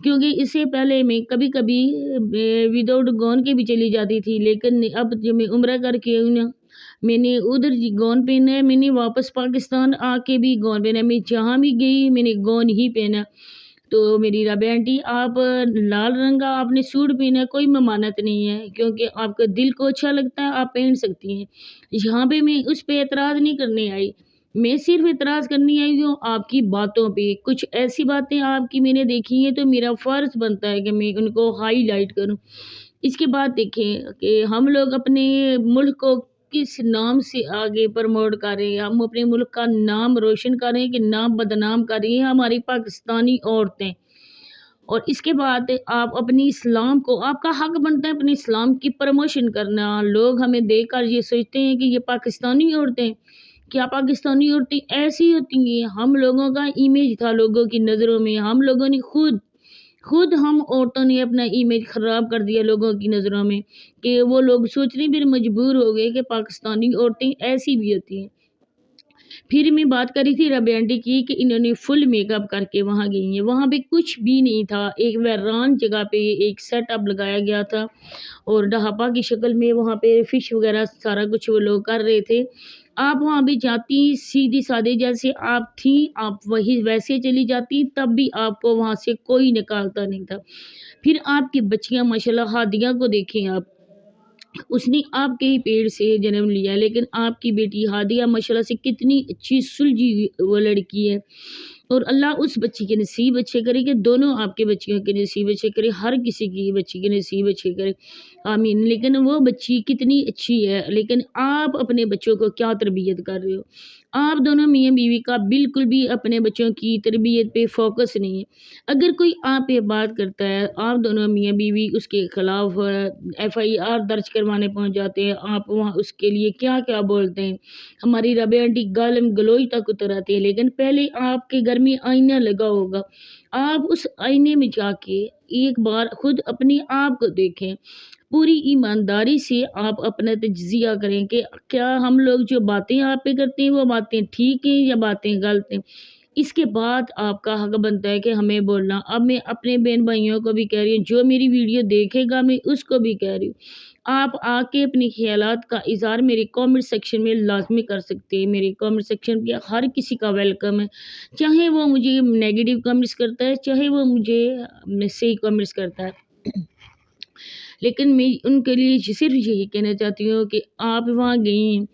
کیونکہ اس سے پہلے میں کبھی کبھی وداؤٹ گون کے بھی چلی جاتی تھی، لیکن اب جب میں عمرہ کر کے آئی نا، میں نے ادھر گون پہنا ہے، میں نے واپس پاکستان آ کے بھی گون پہنا ہے، میں جہاں بھی گئی میں نے گون ہی پہنا۔ تو میری رابعہ آنٹی، آپ لال رنگ کا آپ نے سوٹ پہنا ہے، کوئی ممانت نہیں ہے، کیونکہ آپ کا دل کو اچھا لگتا ہے آپ پہن سکتی ہیں۔ یہاں پہ میں اس پہ اعتراض نہیں کرنے آئی، میں صرف اعتراض کرنی آئی ہوں آپ کی باتوں پہ۔ کچھ ایسی باتیں آپ کی میں نے دیکھی ہیں تو میرا فرض بنتا ہے کہ میں ان کو ہائی لائٹ کروں۔ اس کے بعد دیکھیں کہ ہم لوگ اپنے ملک کو کس نام سے آگے پروموٹ کر رہے ہیں، ہم اپنے ملک کا نام روشن کر رہے ہیں کہ نام بدنام کر رہی ہیں ہماری پاکستانی عورتیں۔ اور اس کے بعد آپ اپنی اسلام کو، آپ کا حق بنتا ہے اپنے اسلام کی پروموشن کرنا۔ لوگ ہمیں دیکھ کر یہ سوچتے ہیں کہ یہ پاکستانی عورتیں، کیا پاکستانی عورتیں ایسی ہوتی ہیں؟ ہم لوگوں کا امیج تھا لوگوں کی نظروں میں، ہم لوگوں نے خود ہم عورتوں نے اپنا امیج خراب کر دیا لوگوں کی نظروں میں، کہ وہ لوگ سوچنے پھر مجبور ہو گئے کہ پاکستانی عورتیں ایسی بھی ہوتی ہیں۔ پھر میں بات کری تھی رابعہ آنٹی کی کہ انہوں نے فل میک اپ کر کے وہاں گئی ہیں، وہاں پہ کچھ بھی نہیں تھا، ایک ویران جگہ پہ ایک سیٹ اپ لگایا گیا تھا اور ڈھابا کی شکل میں وہاں پہ فش وغیرہ سارا کچھ وہ لوگ کر رہے تھے۔ آپ وہاں بھی جاتی سیدھی سادے جیسے آپ تھیں، آپ وہی ویسے چلی جاتی، تب بھی آپ کو وہاں سے کوئی نکالتا نہیں تھا۔ پھر آپ کی بچیاں ماشاءاللہ ہادیہ کو دیکھیں آپ، اس نے آپ کے ہی پیڑ سے جنم لیا، لیکن آپ کی بیٹی ہادیہ ماشاءاللہ سے کتنی اچھی سلجھی وہ لڑکی ہے، اور اللہ اس بچی کے نصیب اچھے کرے کہ دونوں آپ کے بچیوں کے نصیب اچھے کرے، ہر کسی کی بچی کے نصیب اچھے کرے، آمین۔ لیکن وہ بچی کتنی اچھی ہے، لیکن آپ اپنے بچوں کو کیا تربیت کر رہے ہو؟ آپ دونوں میاں بیوی کا بالکل بھی اپنے بچوں کی تربیت پہ فوکس نہیں ہے۔ اگر کوئی آپ پہ بات کرتا ہے، آپ دونوں میاں بیوی اس کے خلاف FIR درج کروانے پہنچ جاتے ہیں، آپ وہاں اس کے لیے کیا کیا بولتے ہیں۔ ہماری رابعہ آنٹی گالم گلوچ تک اتر آتی ہے، لیکن پہلے آپ کے گھر میں آئینہ لگا ہوگا، آپ اس آئینے میں جا کے ایک بار خود اپنے آپ کو دیکھیں، پوری ایمانداری سے آپ اپنا تجزیہ کریں کہ کیا ہم لوگ جو باتیں آپ پہ کرتے ہیں وہ باتیں ٹھیک ہیں یا باتیں غلط ہیں۔ اس کے بعد آپ کا حق بنتا ہے کہ ہمیں بولنا۔ اب میں اپنے بہن بھائیوں کو بھی کہہ رہی ہوں، جو میری ویڈیو دیکھے گا میں اس کو بھی کہہ رہی ہوں، آپ آ کے اپنے خیالات کا اظہار میرے کامنٹ سیکشن میں لازمی کر سکتے ہیں۔ میرے کامنٹ سیکشن پہ ہر کسی کا ویلکم ہے، چاہے وہ مجھے نیگیٹو کامنٹس کرتا ہے، چاہے وہ مجھے صحیح کامنٹس کرتا ہے، لیکن میں ان کے لیے صرف یہی کہنا چاہتی ہوں کہ آپ وہاں گئی ہیں،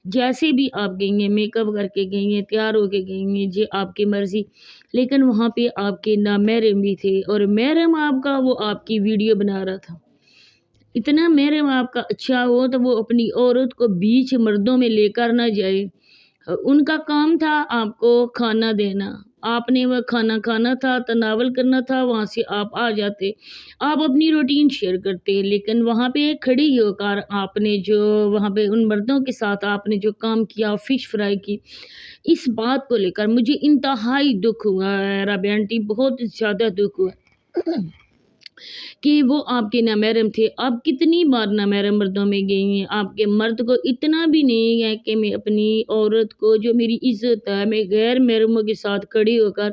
جیسے بھی آپ گئی ہیں، میک اپ کر کے گئی ہیں، تیار ہو کے گئی ہیں، جی آپ کی مرضی، لیکن وہاں پہ آپ کے نامحرم بھی تھے، اور محرم آپ کا وہ آپ کی ویڈیو بنا رہا تھا۔ اتنا محرم آپ کا اچھا ہو تو وہ اپنی عورت کو بیچ مردوں میں لے کر نہ جائے۔ ان کا کام تھا آپ کو کھانا دینا، آپ نے وہ کھانا تھا، تناول کرنا تھا، وہاں سے آپ آ جاتے، آپ اپنی روٹین شیئر کرتے، لیکن وہاں پہ کھڑی ہو کر آپ نے جو وہاں پہ ان مردوں کے ساتھ آپ نے جو کام کیا، فش فرائی کی، اس بات کو لے کر مجھے انتہائی دکھ ہوا ہے رابعہ آنٹی، بہت زیادہ دکھ ہوا ہے کہ وہ آپ کے نامحرم تھے۔ آپ کتنی بار نامحرم مردوں میں گئی ہیں، آپ کے مرد کو اتنا بھی نہیں ہے کہ میں اپنی عورت کو جو میری عزت ہے، میں غیر محرموں کے ساتھ کھڑی ہو کر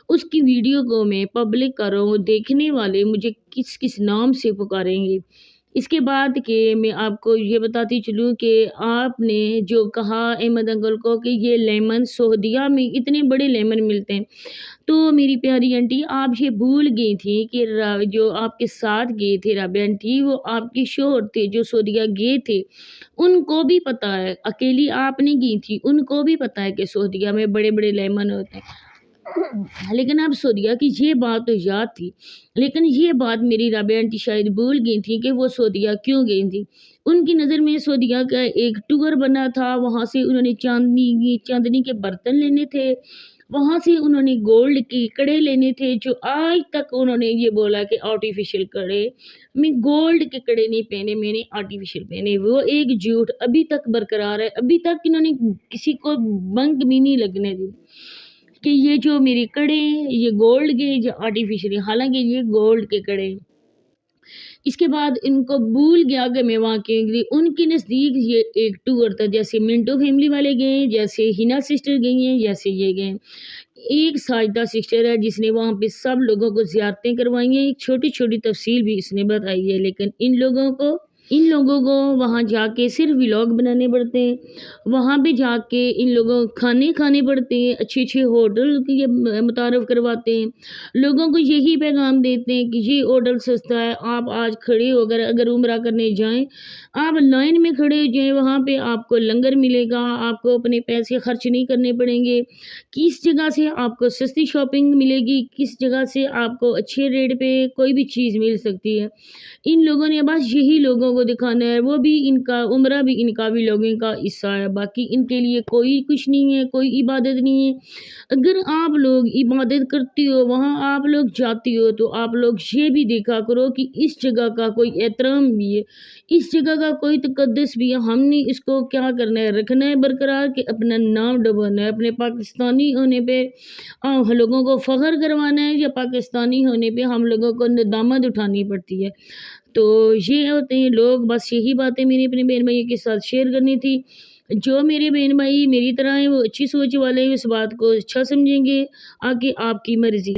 اس کی ویڈیو کو میں پبلک کروں، دیکھنے والے مجھے کس کس نام سے پکاریں گے۔ اس کے بعد کہ میں آپ کو یہ بتاتی چلوں کہ آپ نے جو کہا احمد انکل کو کہ یہ لیمن سعودیہ میں اتنے بڑے لیمن ملتے ہیں، تو میری پیاری آنٹی آپ یہ بھول گئی تھی کہ جو آپ کے ساتھ گئے تھے رابعہ آنٹی، وہ آپ کے شوہر تھے جو سعودیہ گئے تھے، ان کو بھی پتا ہے، اکیلی آپ نہیں گئی تھی، ان کو بھی پتا ہے کہ سعودیہ میں بڑے بڑے لیمن ہوتے ہیں، لیکن آپ سعودیہ کی یہ بات تو یاد تھی، لیکن یہ بات میری رابعہ آنٹی شاید بھول گئی تھی کہ وہ سعودیہ کیوں گئی تھی۔ ان کی نظر میں سعودیہ کا ایک ٹور بنا تھا، وہاں سے انہوں نے چاندنی کے برتن لینے تھے، وہاں سے انہوں نے گولڈ کے کڑے لینے تھے، جو آج تک انہوں نے یہ بولا کہ آرٹیفیشل کڑے، میں گولڈ کے کڑے نہیں پہنے، میں نے آرٹیفیشل پہنے، وہ ایک جھوٹ ابھی تک برقرار ہے، ابھی تک انہوں نے کسی کو بنگ بھی نہیں لگنے دی کہ یہ جو میرے کڑے ہیں یہ گولڈ کے یا آرٹیفیشل، حالانکہ یہ گولڈ کے کڑے ہیں۔ اس کے بعد ان کو بھول گیا کہ میں وہاں کیوں گئی۔ ان کے نزدیک یہ ایک ٹور تھا، جیسے منٹو فیملی والے گئے ہیں، جیسے ہنا سسٹر گئی ہیں، جیسے یہ گئے ہیں۔ ایک ساجدہ سسٹر ہے جس نے وہاں پہ سب لوگوں کو زیارتیں کروائی ہیں، ایک چھوٹی چھوٹی تفصیل بھی اس نے بتائی ہے، لیکن ان لوگوں کو وہاں جا کے صرف ولاگ بنانے پڑتے ہیں، وہاں پہ جا کے ان لوگوں کو کھانے پڑتے ہیں، اچھے اچھے ہوٹل کی متعارف کرواتے ہیں، لوگوں کو یہی پیغام دیتے ہیں کہ یہ ہوٹل سستا ہے، آپ آج کھڑے ہو کر اگر عمرہ کرنے جائیں، آپ لائن میں کھڑے ہو جائیں، وہاں پہ آپ کو لنگر ملے گا، آپ کو اپنے پیسے خرچ نہیں کرنے پڑیں گے، کس جگہ سے آپ کو سستی شاپنگ ملے گی، کس جگہ سے آپ کو اچھے ریٹ پہ کوئی بھی چیز مل سکتی ہے۔ ان لوگوں نے بس یہی لوگوں کو دکھانا ہے، وہ بھی ان کا عمرہ بھی ان کا بھی لوگوں کا حصہ ہے، باقی ان کے لیے کوئی کچھ نہیں ہے، کوئی عبادت نہیں ہے۔ اگر آپ لوگ عبادت کرتے ہو، وہاں آپ لوگ جاتے ہو، تو آپ لوگ یہ بھی دیکھا کرو کہ اس جگہ کا کوئی احترام بھی ہے، اس جگہ کا کوئی تقدس بھی ہے، ہم نے اس کو کیا کرنا ہے، رکھنا ہے برقرار کہ اپنا نام ڈبانا ہے، اپنے پاکستانی ہونے پہ لوگوں کو فخر کروانا ہے، یا پاکستانی ہونے پہ ہم لوگوں کو ندامت اٹھانی پڑتی ہے۔ تو یہ ہوتے ہیں لوگ، بس یہی باتیں میری اپنے بہن بھائیوں کے ساتھ شیئر کرنی تھی۔ جو میرے بہن بھائی میری طرح ہیں، وہ اچھی سوچ والے ہیں، اس بات کو اچھا سمجھیں گے، آگے آپ کی مرضی۔